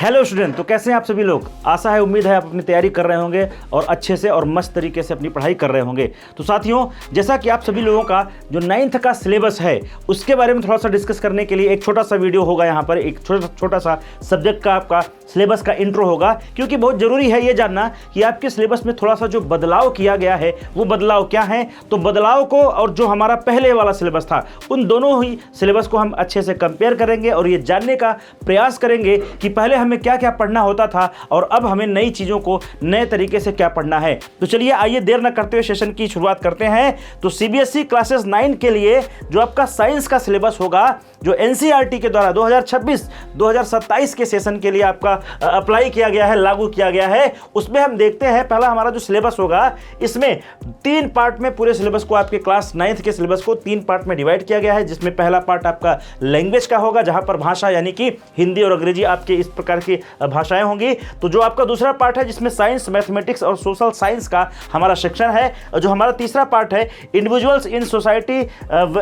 Hello student, तो कैसे हैं आप सभी लोग। आशा है, उम्मीद है आप अपनी तैयारी कर रहे होंगे और अच्छे से और मस्त तरीके से अपनी पढ़ाई कर रहे होंगे। तो साथियों, जैसा कि आप सभी लोगों का जो 9th का सिलेबस है उसके बारे में थोड़ा सा डिस्कस करने के लिए एक छोटा सा वीडियो होगा। यहाँ पर एक छोटा सा सब्जेक्ट का आपका सिलेबस का इंट्रो होगा, क्योंकि बहुत ज़रूरी है ये जानना कि आपके सिलेबस में थोड़ा सा जो बदलाव किया गया है वो बदलाव क्या है। तो बदलाव को और जो हमारा पहले वाला सिलेबस था उन दोनों ही सिलेबस को हम अच्छे से कंपेयर करेंगे और ये जानने का प्रयास करेंगे कि पहले हमें क्या क्या पढ़ना होता था और अब हमें नई चीज़ों को नए तरीके से क्या पढ़ना है। तो चलिए आइए देर न करते हुए सेशन की शुरुआत करते हैं। तो सीबीएसई क्लासेस 9 के लिए जो आपका साइंस का सिलेबस होगा, जो एनसीईआरटी के द्वारा 2026-2027 के सेशन के लिए आपका अप्लाई किया गया है, लागू किया गया है, उसमें हम देखते हैं पहला हमारा जो सिलेबस होगा इसमें 3 पार्ट में पूरे सिलेबस को आपके क्लास 9th के सिलेबस को 3 पार्ट में डिवाइड किया गया है। जिसमें पहला पार्ट आपका लैंग्वेज का होगा, जहां पर भाषा यानी कि हिंदी और अंग्रेजी आपके इस प्रकार की भाषाएं होंगी। तो जो आपका दूसरा पार्ट है जिसमें साइंस, मैथमेटिक्स और सोशल साइंस का हमारा सेक्शन है। और जो हमारा तीसरा पार्ट है individuals in society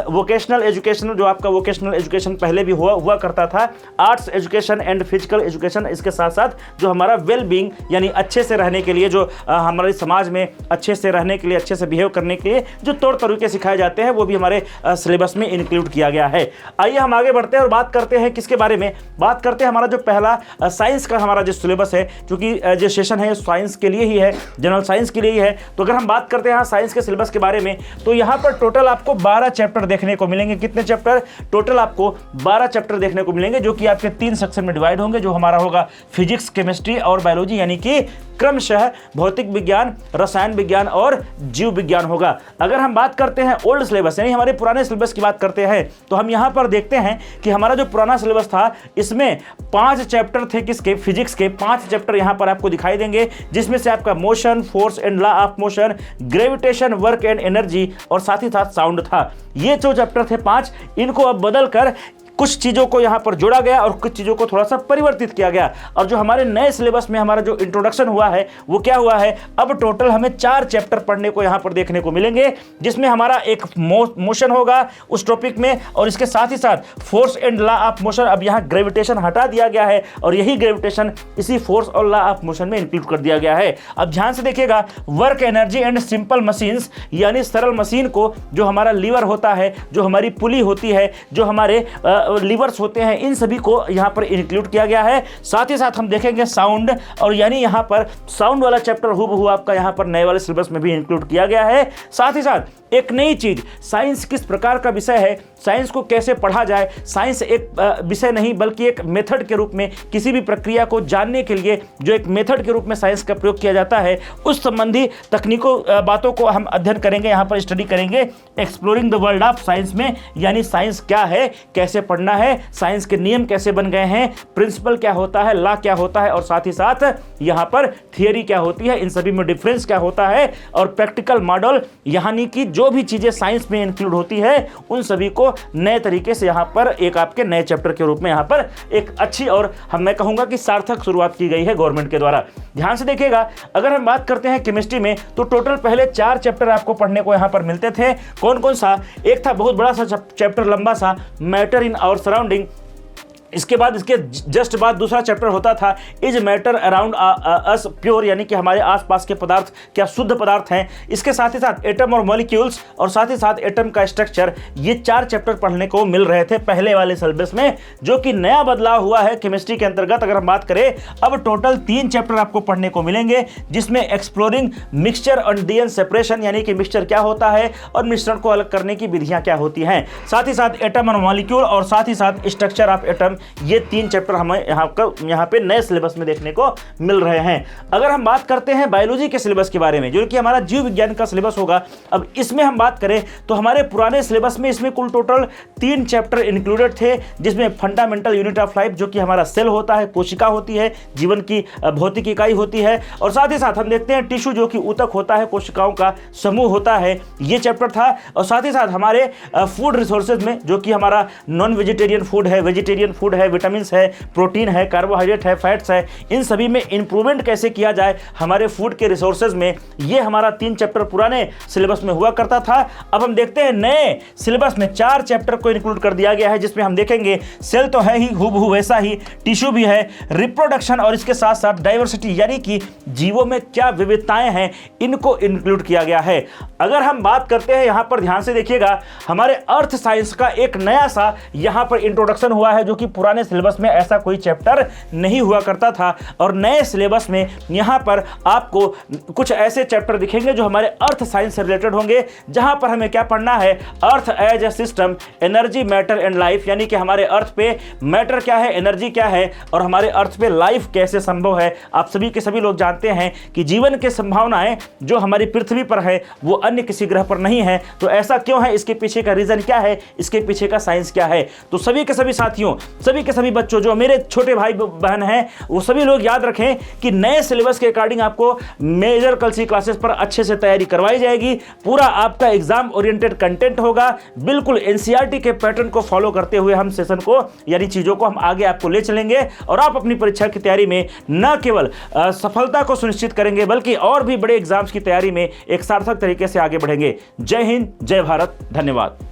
vocational education, जो आपका वोकेशनल एजुकेशन पहले भी हुआ करता था, arts education and physical education. इसके साथ साथ जो हमारा वेल बीइंग यानी अच्छे से रहने के लिए, जो हमारे समाज में अच्छे से रहने के लिए, अच्छे से बिहेव करने के लिए जो तौर तरीके सिखाए जाते हैं वो भी हमारे सिलेबस में इंक्लूड किया गया है। आइए हम आगे बढ़ते हैं और बात करते हैं किसके बारे में। बात करते हैं हमारा जो पहला साइंस का हमारा जो सिलेबस है, क्योंकि जो सेशन है साइंस के लिए ही है, जनरल साइंस के लिए ही है। तो अगर हम बात करते हैं साइंस के सिलेबस के बारे में, तो यहाँ पर टोटल आपको 12 चैप्टर देखने को मिलेंगे। कितने चैप्टर? टोटल आपको 12 चैप्टर देखने को मिलेंगे, जो कि आपके 3 सेक्शन में डिवाइड होंगे। जो हमारा होगा फिजिक्स, केमिस्ट्री और बायोलॉजी, यानी कि क्रमशः भौतिक विज्ञान, रसायन विज्ञान और जीव विज्ञान होगा। अगर हम बात करते हैं ओल्ड सिलेबस यानी हमारे पुराने सिलेबस की बात करते हैं, तो हम यहाँ पर देखते हैं कि हमारा जो पुराना सिलेबस था इसमें 5 चैप्टर थे। किसके? फिजिक्स के 5 चैप्टर यहाँ पर आपको दिखाई देंगे, जिसमें से आपका motion, force and law of motion, gravitation, work and energy और साथ ही साथ साउंड था। ये जो चैप्टर थे 5, इनको अब बदल कर कुछ चीज़ों को यहाँ पर जोड़ा गया और कुछ चीज़ों को थोड़ा सा परिवर्तित किया गया। और जो हमारे नए सिलेबस में हमारा जो इंट्रोडक्शन हुआ है वो क्या हुआ है, अब टोटल हमें 4 चैप्टर पढ़ने को यहाँ पर देखने को मिलेंगे, जिसमें हमारा एक मोशन होगा उस टॉपिक में, और इसके साथ ही साथ force and law of motion. अब यहाँ ग्रेविटेशन हटा दिया गया है और यही ग्रेविटेशन इसी फोर्स और लॉ ऑफ मोशन में इंक्लूड कर दिया गया है। अब ध्यान से देखिएगा, work, energy and simple machines, यानी सरल मशीन को, जो हमारा लीवर होता है, जो हमारी पुली होती है, जो हमारे लीवर्स होते हैं, इन सभी को यहाँ पर इंक्लूड किया गया है। साथ ही साथ हम देखेंगे साउंड, और यानी यहाँ पर साउंड वाला चैप्टर हूबहू आपका यहाँ पर नए वाले सिलेबस में भी इंक्लूड किया गया है। साथ ही साथ एक नई चीज, साइंस किस प्रकार का विषय है, साइंस को कैसे पढ़ा जाए। साइंस एक विषय नहीं बल्कि एक मेथड के रूप में, किसी भी प्रक्रिया को जानने के लिए जो एक मेथड के रूप में साइंस का प्रयोग किया जाता है, उस संबंधी तकनीकों बातों को हम अध्ययन करेंगे, यहाँ पर स्टडी करेंगे। Exploring the world of science में, यानी साइंस क्या है, कैसे पढ़ना है, साइंस के नियम कैसे बन गए हैं, प्रिंसिपल क्या होता है, लॉ क्या होता है, और साथ ही साथ यहाँ पर थियरी क्या होती है, इन सभी में डिफरेंस क्या होता है, और प्रैक्टिकल मॉडल, यानी कि जो भी चीजें साइंस में इंक्लूड होती है उन सभी को नए तरीके से यहाँ पर एक आपके नए चैप्टर के रूप में यहाँ पर एक अच्छी और मैं कहूंगा कि सार्थक शुरुआत की गई है गवर्नमेंट के द्वारा। ध्यान से देखिएगा, अगर हम बात करते हैं केमिस्ट्री में, तो टोटल पहले 4 चैप्टर आपको पढ़ने को यहाँ पर मिलते थे। कौन कौन सा? एक था बहुत बड़ा सा चैप्टर, लंबा सा, मैटर इन आवर सराउंडिंग। इसके बाद, इसके जस्ट बाद दूसरा चैप्टर होता था is matter around us pure, यानी कि हमारे आसपास के पदार्थ क्या शुद्ध पदार्थ हैं। इसके साथ ही साथ एटम और मॉलिक्यूल्स, और साथ ही साथ एटम का स्ट्रक्चर। ये 4 चैप्टर पढ़ने को मिल रहे थे पहले वाले सिलेबस में, जो कि नया बदलाव हुआ है केमिस्ट्री के अंतर्गत। अगर हम बात करें, अब टोटल 3 चैप्टर आपको पढ़ने को मिलेंगे, जिसमें एक्सप्लोरिंग मिक्सचर एंड डीएन सेपरेशन, यानी कि मिक्सचर क्या होता है और मिश्रण को अलग करने की विधियां क्या होती हैं। साथ ही साथ एटम और मॉलिक्यूल, और साथ ही साथ स्ट्रक्चर ऑफ एटम। ये 3 चैप्टर हमें यहाँ पे नए सिलेबस में देखने को मिल रहे हैं। अगर हम बात करते हैं बायोलॉजी के सिलेबस के बारे में, जो कि हमारा जीव विज्ञान का सिलेबस होगा, अब इसमें हम बात करें तो हमारे पुराने सिलेबस में इसमें कुल टोटल 3 चैप्टर इंक्लूडेड थे, जिसमें फंडामेंटल यूनिट ऑफ लाइफ, जो कि हमारा सेल होता है, कोशिका होती है, जीवन की भौतिक इकाई होती है, और साथ ही साथ हम देखते हैं टिश्यू, जो कि ऊतक होता है, कोशिकाओं का समूह होता है, ये चैप्टर था। और साथ ही साथ हमारे फूड रिसोर्सेज में, जो कि हमारा नॉन वेजिटेरियन फूड है, वेजिटेरियन फूड फूड है, विटामिन है, प्रोटीन है, कार्बोहाइड्रेट है, फैट्स है, इन सभी में इंप्रूवमेंट कैसे किया जाए हमारे फूड के रिसोर्सेज में, ये हमारा 3 चैप्टर पुराने सिलेबस में हुआ करता था। अब हम देखते हैं नए सिलेबस में 4 चैप्टर को इंक्लूड कर दिया गया है, जिसमें हम देखेंगे सेल तो है ही हूबहू वैसा ही, टिश्यू भी है, रिप्रोडक्शन और इसके साथ साथ डाइवर्सिटी यानी कि जीवों में क्या विविधताएं हैं, इनको इंक्लूड किया गया है। अगर हम बात करते हैं, यहां पर ध्यान से देखिएगा, हमारे अर्थ साइंस का एक नया सा यहां पर इंट्रोडक्शन हुआ है, जो कि पुराने सिलेबस में ऐसा कोई चैप्टर नहीं हुआ करता था। और नए सिलेबस में यहां पर आपको कुछ ऐसे चैप्टर दिखेंगे जो हमारे अर्थ साइंस से रिलेटेड होंगे, जहां पर हमें क्या पढ़ना है, Earth as a system, energy, matter and life, यानी कि हमारे अर्थ पे मैटर क्या है, एनर्जी क्या है और हमारे अर्थ पे लाइफ कैसे संभव है। आप सभी के सभी लोग जानते हैं कि जीवन की संभावनाएं जो हमारी पृथ्वी पर है वो अन्य किसी ग्रह पर नहीं है। तो ऐसा क्यों है, इसके पीछे का रीजन क्या है, इसके पीछे का साइंस क्या है। तो सभी के सभी साथियों, सभी के सभी बच्चों, जो मेरे छोटे भाई बहन हैं, वो सभी लोग याद रखें कि नए सिलेबस के अकॉर्डिंग आपको मेजर कल सी क्लासेस पर अच्छे से तैयारी करवाई जाएगी। पूरा आपका एग्जाम ओरिएंटेड कंटेंट होगा, बिल्कुल एनसीईआरटी के पैटर्न को फॉलो करते हुए हम सेशन को यानी चीजों को हम आगे आपको ले चलेंगे और आप अपनी परीक्षा की तैयारी में न केवल सफलता को सुनिश्चित करेंगे बल्कि और भी बड़े एग्जाम्स की तैयारी में एक सार्थक तरीके से आगे बढ़ेंगे। जय हिंद, जय भारत, धन्यवाद।